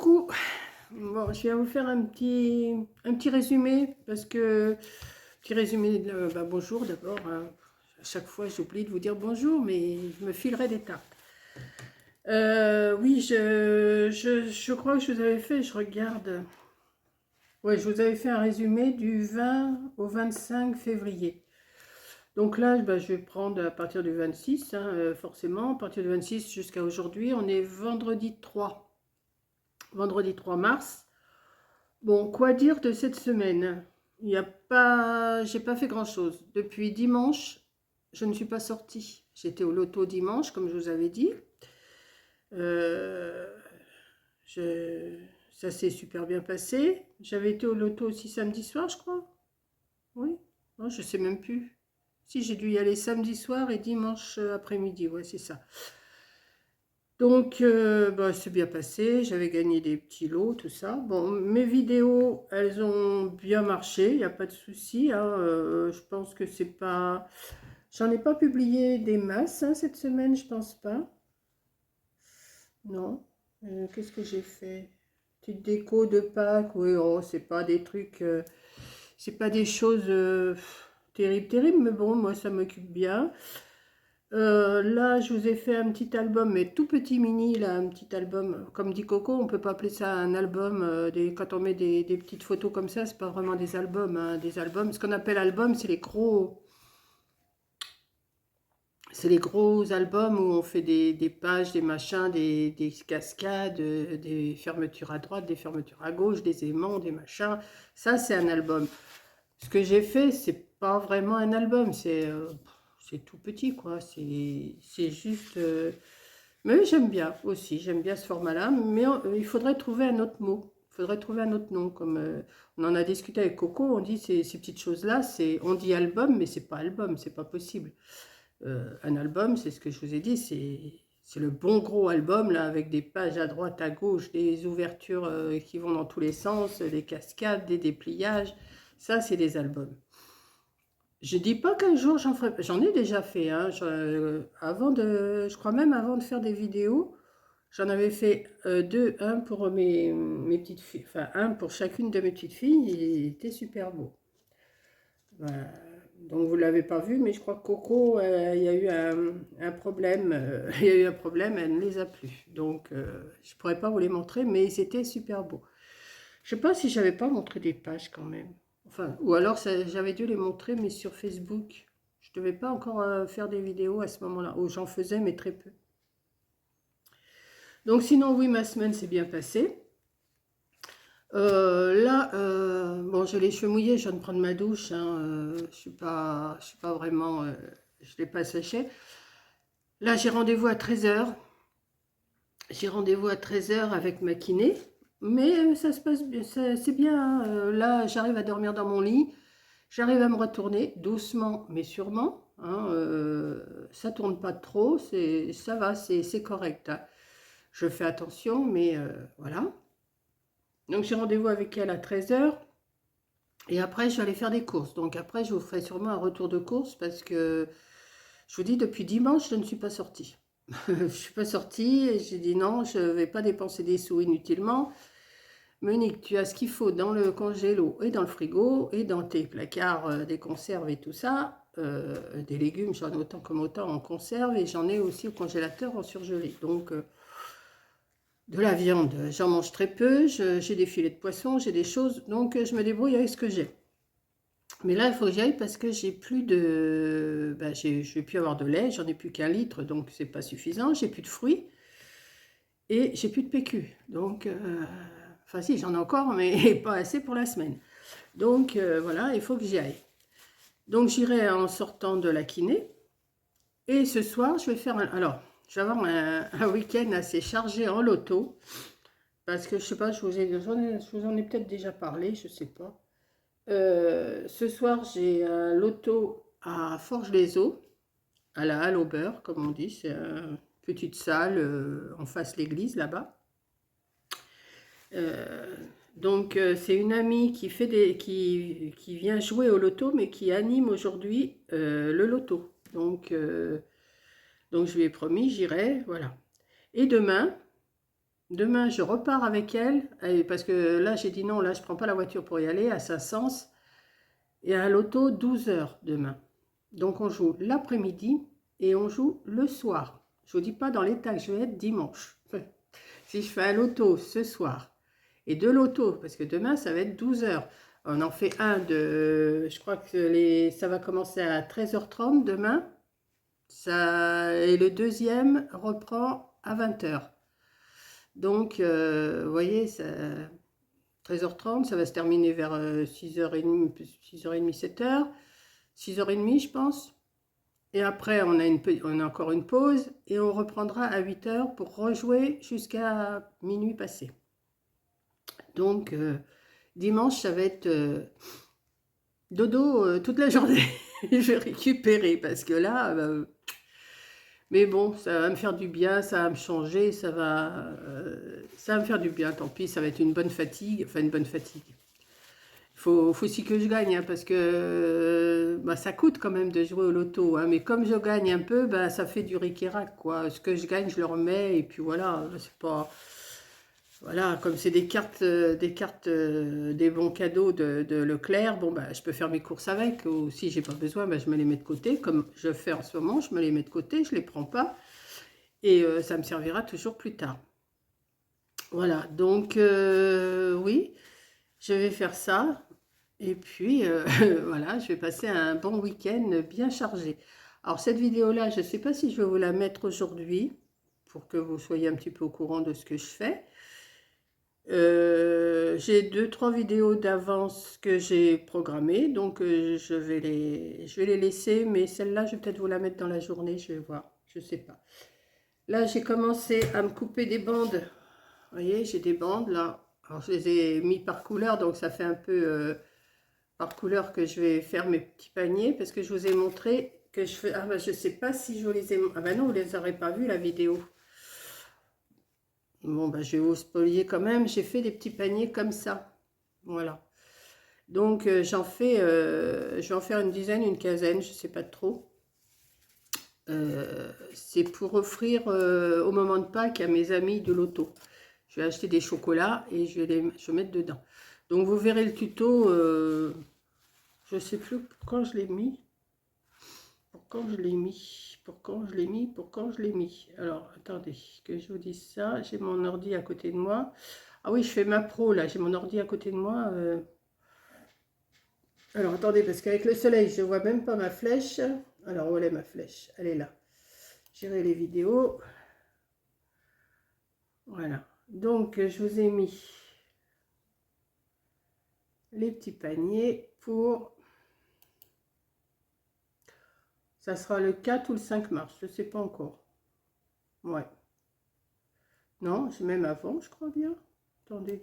Coucou. Bon, je viens vous faire un petit résumé parce que petit résumé bonjour d'abord, hein. À chaque fois j'oublie de vous dire bonjour, mais je me filerai des tas. Oui, je crois que je vous avais fait, je regarde. Ouais, je vous avais fait un résumé du 20 au 25 février. Donc là, je vais prendre à partir du 26, hein, forcément, à partir du 26 jusqu'à aujourd'hui, on est vendredi 3 mars. Bon, quoi dire de cette semaine? Il y a pas, j'ai pas fait grand-chose. Depuis dimanche, je ne suis pas sortie. J'étais au loto dimanche, comme je vous avais dit. Euh, je- Ça s'est super bien passé. J'avais été au loto aussi samedi soir, je crois. Oui. Non, je sais même plus. Si, j'ai dû y aller samedi soir et dimanche après-midi. Ouais, c'est ça. Donc, c'est bien passé, j'avais gagné des petits lots, tout ça. Bon, mes vidéos, elles ont bien marché, il n'y a pas de souci, hein, je pense que c'est pas... J'en ai pas publié des masses, hein, cette semaine, je pense pas. Non. Qu'est-ce que j'ai fait? Petite déco de Pâques, oui, oh, c'est pas des trucs... c'est pas des choses terribles, terribles, mais bon, moi, ça m'occupe bien. Là, je vous ai fait un petit album, mais tout petit mini, là, un petit album. Comme dit Coco, on peut pas appeler ça un album. Quand on met des petites photos comme ça, c'est pas vraiment des albums, hein. Des albums, ce qu'on appelle album, c'est les gros albums où on fait des pages, des machins, des cascades, des fermetures à droite, des fermetures à gauche, des aimants, des machins. Ça, c'est un album. Ce que j'ai fait, c'est pas vraiment un album, c'est tout petit, quoi. C'est juste. Mais j'aime bien aussi, j'aime bien ce format-là. Mais il faudrait trouver un autre mot. Il faudrait trouver un autre nom. Comme on en a discuté avec Coco, on dit ces petites choses-là, on dit album, mais c'est pas album, c'est pas possible. Un album, c'est ce que je vous ai dit, c'est le bon gros album là, avec des pages à droite, à gauche, des ouvertures qui vont dans tous les sens, des cascades, des dépliages. Ça, c'est des albums. Je dis pas qu'un jour j'en ferai, j'en ai déjà fait, hein. Je crois même avant de faire des vidéos, j'en avais fait deux, un pour mes petites filles, enfin un pour chacune de mes petites filles, il était super beau. Voilà. Donc vous l'avez pas vu, mais je crois que Coco, il y a eu un problème, il y a eu un problème, elle ne les a plus. Donc je pourrais pas vous les montrer, mais ils étaient super beaux. Je sais pas si j'avais pas montré des pages quand même. Enfin, ou alors j'avais dû les montrer, mais sur Facebook. Je devais pas encore faire des vidéos à ce moment-là, où j'en faisais, mais très peu. Donc sinon, oui, ma semaine s'est bien passée. Là, bon, j'ai les cheveux mouillés, je viens de prendre ma douche, hein, je suis pas vraiment, je l'ai pas séché. Là, j'ai rendez-vous à 13 h. J'ai rendez-vous à 13 h avec ma kiné, mais ça se passe bien, c'est bien, hein. Là, j'arrive à dormir dans mon lit, j'arrive à me retourner doucement, mais sûrement, hein, ça tourne pas trop, ça va, c'est correct, hein. Je fais attention, mais voilà. Donc j'ai rendez-vous avec elle à 13 h. Et après, je vais aller faire des courses. Donc après, je vous ferai sûrement un retour de course parce que je vous dis, depuis dimanche, je ne suis pas sortie. Je ne suis pas sortie et j'ai dit non, je ne vais pas dépenser des sous inutilement. Monique, tu as ce qu'il faut dans le congélo et dans le frigo et dans tes placards, des conserves et tout ça. Des légumes, j'en ai autant comme autant en conserve et j'en ai aussi au congélateur en surgelé. Donc, de la viande, j'en mange très peu. J'ai des filets de poisson, j'ai des choses. Donc, je me débrouille avec ce que j'ai. Mais là, il faut que j'aille parce que j'ai plus de... je vais plus avoir de lait, j'en ai plus qu'un litre, donc c'est pas suffisant. J'ai plus de fruits et j'ai plus de PQ. Donc, enfin si, j'en ai encore, mais pas assez pour la semaine. Donc, voilà, il faut que j'y aille. Donc, j'irai en sortant de la kiné. Et ce soir, je vais faire un... Alors, je vais avoir un week-end assez chargé en loto. Parce que, je sais pas, je vous en ai peut-être déjà parlé, je sais pas. Ce soir, j'ai un loto à Forges-les-Eaux, à la Halle au beurre, comme on dit. C'est une petite salle en face de l'église, là-bas. Euh, donc, c'est une amie qui vient jouer au loto, mais qui anime aujourd'hui le loto. Donc, je lui ai promis, j'irai, voilà. Et demain, Demain, je repars avec elle, parce que là, j'ai dit non, là, je prends pas la voiture pour y aller, à Saint-Saëns. Et à l'auto, 12 heures demain. Donc, on joue l'après-midi et on joue le soir. Je vous dis pas dans l'état que je vais être dimanche. Si je fais un loto ce soir et deux lotos, parce que demain, ça va être 12 heures. On en fait un de... Je crois que ça va commencer à 13h30 demain. Et le deuxième reprend à 20h. Donc, vous voyez, 13h30, ça va se terminer vers 6h30, 6h30, 7h. 6h30, je pense. Et après, on a encore une pause et on reprendra à 8h pour rejouer jusqu'à minuit passé. Donc, dimanche, ça va être dodo toute la journée. Je vais récupérer parce que là... mais bon, ça va me faire du bien, ça va me changer, ça va me faire du bien. Tant pis, ça va être une bonne fatigue. Enfin, une bonne fatigue. Faut aussi que je gagne, hein, parce que bah, ça coûte quand même de jouer au loto. Hein, mais comme je gagne un peu, bah, ça fait du ric-et-rac, quoi. Ce que je gagne, je le remets. Et puis voilà, c'est pas... Voilà, comme c'est des cartes, des bons cadeaux de Leclerc, bon, bah, je peux faire mes courses avec. Ou si j'ai pas besoin, bah, je me les mets de côté. Comme je fais en ce moment, je me les mets de côté, je les prends pas. Et ça me servira toujours plus tard. Voilà, donc oui, je vais faire ça. Et puis, voilà, je vais passer un bon week-end bien chargé. Alors, cette vidéo-là, je ne sais pas si je vais vous la mettre aujourd'hui, pour que vous soyez un petit peu au courant de ce que je fais. J'ai 2-3 vidéos d'avance que j'ai programmées, donc je vais les laisser, mais celle-là, je vais peut-être vous la mettre dans la journée, je vais voir, je ne sais pas. Là, j'ai commencé à me couper des bandes. Vous voyez, j'ai des bandes, là. Alors, je les ai mis par couleur, donc ça fait un peu... par couleur que je vais faire mes petits paniers, parce que je vous ai montré que je fais... Ah ben je sais pas si je vous les ai... Ah ben non, vous les aurez pas vu la vidéo. Bon ben je vais vous spolier quand même. J'ai fait des petits paniers comme ça. Voilà. Donc j'en fais... je vais en faire une dizaine, une quinzaine, je sais pas trop. C'est pour offrir au moment de Pâques à mes amis de l'auto. Je vais acheter des chocolats et je vais mettre dedans. Donc vous verrez le tuto... je sais plus quand je l'ai mis. Pour quand je l'ai mis, pour quand je l'ai mis, pour quand je l'ai mis. Alors, attendez, que je vous dise ça. J'ai mon ordi à côté de moi. Ah oui, je fais ma pro, là. J'ai mon ordi à côté de moi. Alors, attendez, parce qu'avec le soleil, je ne vois même pas ma flèche. Alors, où est ma flèche? Elle est là. J'irai les vidéos. Voilà. Donc, je vous ai mis les petits paniers pour... Ça sera le 4 ou le 5 mars, je ne sais pas encore. Ouais. Non, c'est même avant, je crois bien. Attendez.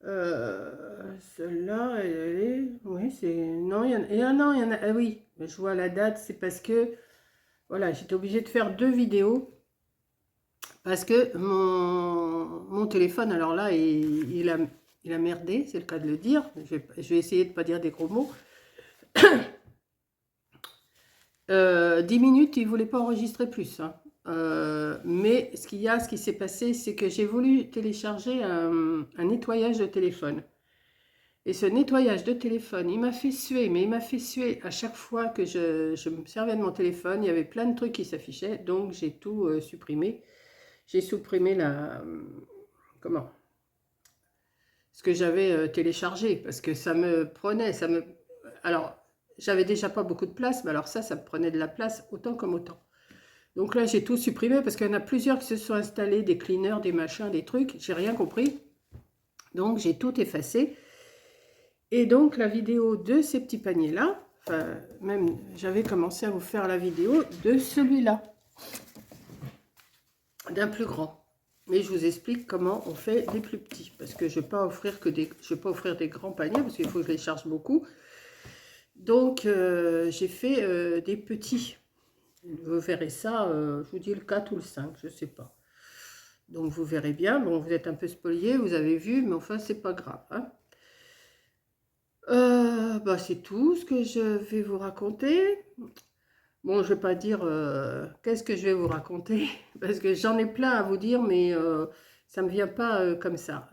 Celle-là, elle est... Oui, c'est... Non, non, il y en a... Ah oui, je vois la date, c'est parce que... Voilà, j'étais obligée de faire 2 vidéos. Parce que mon téléphone, alors là, il a merdé, c'est le cas de le dire. Je vais essayer de ne pas dire des gros mots. 10 minutes, il ne voulait pas enregistrer plus. Hein. Mais ce qui s'est passé, c'est que j'ai voulu télécharger un nettoyage de téléphone. Et ce nettoyage de téléphone, il m'a fait suer, mais il m'a fait suer à chaque fois que je me servais de mon téléphone. Il y avait plein de trucs qui s'affichaient, donc j'ai tout supprimé. J'ai supprimé comment? Ce que j'avais téléchargé, parce que ça me prenait, alors, j'avais déjà pas beaucoup de place, mais alors ça me prenait de la place autant comme autant. Donc là, j'ai tout supprimé, parce qu'il y en a plusieurs qui se sont installés, des cleaners, des machins, des trucs, j'ai rien compris. Donc j'ai tout effacé. Et donc, la vidéo de ces petits paniers-là, enfin, même j'avais commencé à vous faire la vidéo de celui-là, d'un plus grand. Mais je vous explique comment on fait des plus petits, parce que je ne vais pas offrir des grands paniers, parce qu'il faut que je les charge beaucoup. Donc, j'ai fait des petits. Vous verrez ça, je vous dis le 4 ou le 5, je ne sais pas. Donc, vous verrez bien. Bon, vous êtes un peu spoliés, vous avez vu, mais enfin, c'est pas grave, hein. Bah, c'est tout ce que je vais vous raconter. Bon, je ne vais pas dire qu'est-ce que je vais vous raconter, parce que j'en ai plein à vous dire, mais Ça me vient pas comme ça.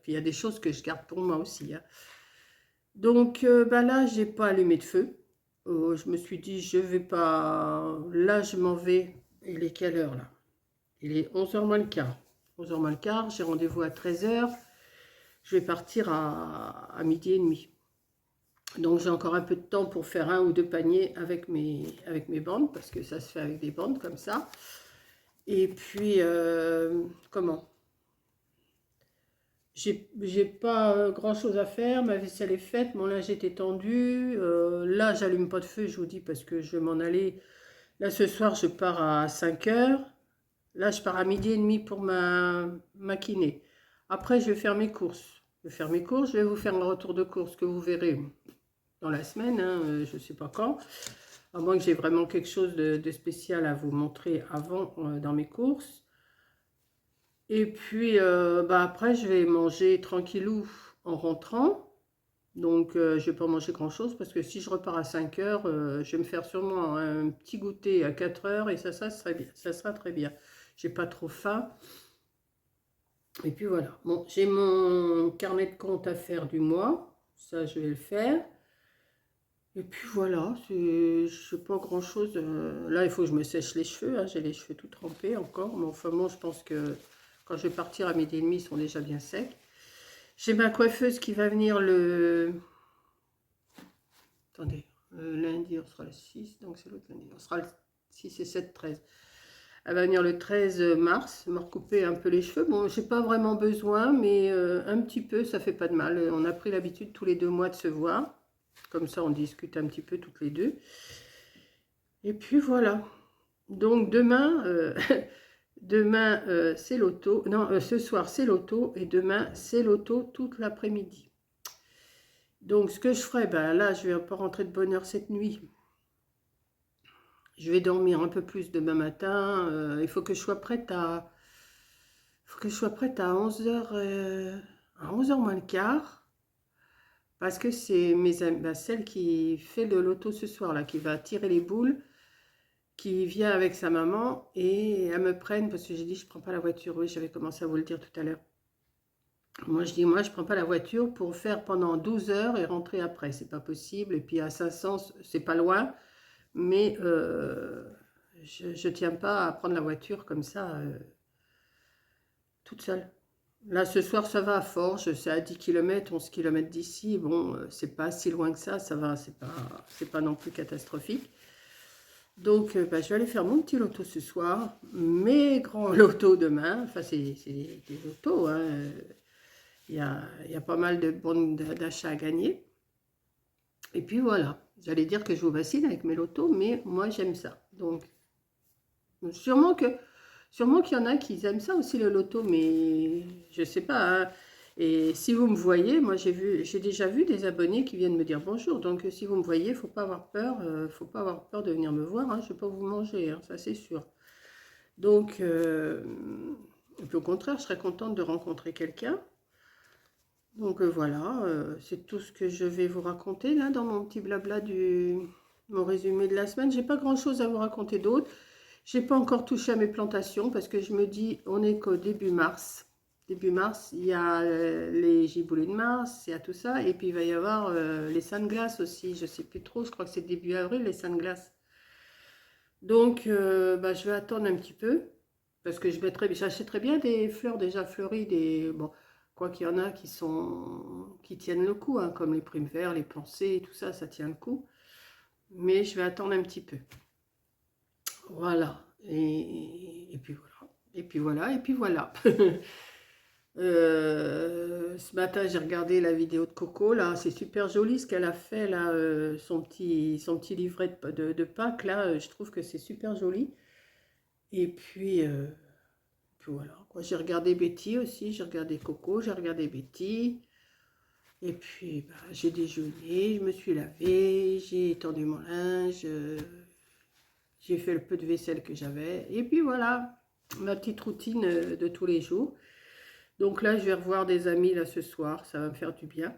Puis il y a des choses que je garde pour moi aussi, hein. Donc bah là, j'ai pas allumé de feu. Je me suis dit, je vais pas... Là, je m'en vais. Il est quelle heure là? Il est 11h moins le quart. 11h moins le quart, j'ai rendez-vous à 13h. Je vais partir à midi et demi. Donc j'ai encore un peu de temps pour faire 1 ou 2 paniers avec mes bandes, parce que ça se fait avec des bandes comme ça. Et puis, comment? J'ai pas grand chose à faire, ma vaisselle est faite, mon linge est étendu. Là, j'allume pas de feu, je vous dis, parce que je vais m'en aller. Là, ce soir, je pars à 5h. Là, je pars à midi et demi pour ma kiné. Après, je vais faire mes courses. Je vais faire mes courses, je vais vous faire un retour de courses que vous verrez dans la semaine, hein, je ne sais pas quand. À moins que j'ai vraiment quelque chose de spécial à vous montrer avant dans mes courses. Et puis, bah après, je vais manger tranquillou en rentrant. Donc, je ne vais pas manger grand-chose parce que si je repars à 5h, je vais me faire sûrement un petit goûter à 4h et ça serait bien. Ça sera très bien. J'ai pas trop faim. Et puis voilà. Bon, j'ai mon carnet de compte à faire du mois. Ça, je vais le faire. Et puis voilà, je sais pas grand-chose. Là, il faut que je me sèche les cheveux, hein. J'ai les cheveux tout trempés encore. Mais enfin bon, je pense que quand je vais partir à midi et demi, ils sont déjà bien secs. J'ai ma coiffeuse qui va venir le... Attendez, lundi, on sera le 6, donc c'est l'autre lundi. On sera le 6 et 7, 13. Elle va venir le 13 mars, me recouper un peu les cheveux. Bon, j'ai pas vraiment besoin, mais un petit peu, ça fait pas de mal. On a pris l'habitude tous les 2 mois de se voir. Comme ça, on discute un petit peu toutes les deux. Et puis voilà. Donc demain, demain c'est l'auto. Non, ce soir c'est l'auto et demain c'est l'auto toute l'après-midi. Donc ce que je ferai, ben là je vais pas rentrer de bonne heure cette nuit. Je vais dormir un peu plus demain matin. Il faut que je sois prête à, faut que je sois prête à 11h, à 11h moins le quart. Parce que c'est mes amis, ben, celle qui fait de l'auto ce soir là, qui va tirer les boules, qui vient avec sa maman et elles me prennent, parce que j'ai dit je prends pas la voiture, oui j'avais commencé à vous le dire tout à l'heure. Moi je dis moi je prends pas la voiture pour faire pendant 12 heures et rentrer après, c'est pas possible. Et puis à 500 c'est pas loin, mais je tiens pas à prendre la voiture comme ça toute seule. Là ce soir ça va à Forges, c'est à 10 km, 11 km d'ici, bon c'est pas si loin que ça va, c'est pas non plus catastrophique. Donc, bah, je vais aller faire mon petit loto ce soir, mes grands lotos demain. Enfin, c'est des lotos, hein. Il y a pas mal de bons d'achat à gagner. Et puis voilà, j'allais dire que je vous vacille avec mes lotos, mais moi j'aime ça. Donc, sûrement qu'il y en a qui aiment ça aussi le loto, mais je sais pas, hein. Et si vous me voyez, moi j'ai déjà vu des abonnés qui viennent me dire bonjour. Donc si vous me voyez, faut pas avoir peur, de venir me voir, hein, je vais pas vous manger, hein, ça c'est sûr. Donc, au contraire, je serais contente de rencontrer quelqu'un. Donc voilà, c'est tout ce que je vais vous raconter là dans mon petit blabla mon résumé de la semaine. J'ai pas grand chose à vous raconter d'autre. J'ai pas encore touché à mes plantations parce que je me dis, on est qu'au début mars. Début mars, il y a les giboulées de mars, il y a tout ça. Et puis il va y avoir les seins de glace aussi. Je sais plus trop, je crois que c'est début avril, les seins de glace. Donc, bah, je vais attendre un petit peu. Parce que j'achèterais bien des fleurs déjà fleuries. Bon, quoi qu'il y en a qui tiennent le coup, hein, comme les primevères, les pensées, tout ça, ça tient le coup. Mais je vais attendre un petit peu. Voilà, et puis voilà, et puis voilà, et puis voilà. Ce matin, j'ai regardé la vidéo de Coco, là, c'est super joli ce qu'elle a fait, là, son petit livret de Pâques, là, je trouve que c'est super joli. Et puis voilà, quoi. J'ai regardé Betty aussi, j'ai regardé Coco, j'ai regardé Betty. Et puis, bah, j'ai déjeuné, je me suis lavée, j'ai étendu mon linge. J'ai fait le peu de vaisselle que j'avais. Et puis voilà, ma petite routine de tous les jours. Donc là, je vais revoir des amis là ce soir. Ça va me faire du bien.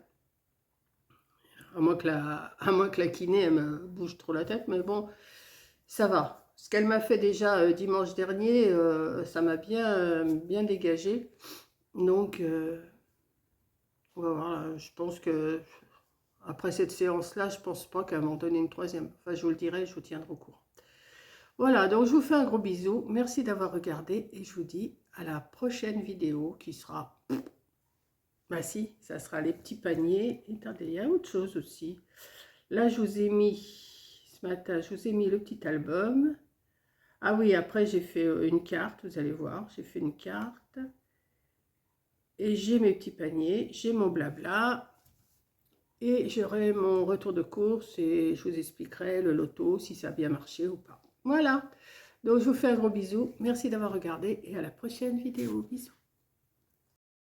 À moins que la kiné, elle me bouge trop la tête. Mais bon, ça va. Ce qu'elle m'a fait déjà dimanche dernier, ça m'a bien dégagé. Donc, on va voir, je pense que après cette séance-là, je pense pas qu'elle m'en donne une troisième. Enfin, je vous le dirai, je vous tiendrai au courant. Voilà, donc je vous fais un gros bisou. Merci d'avoir regardé et je vous dis à la prochaine vidéo qui sera... Bah si, ça sera les petits paniers. Et attendez, il y a autre chose aussi. Là, je vous ai mis, ce matin, je vous ai mis le petit album. Ah oui, après j'ai fait une carte, vous allez voir, j'ai fait une carte. Et j'ai mes petits paniers, j'ai mon blabla. Et j'aurai mon retour de course et je vous expliquerai le loto, si ça a bien marché ou pas. Voilà, donc je vous fais un gros bisou. Merci d'avoir regardé et à la prochaine vidéo. Bisous.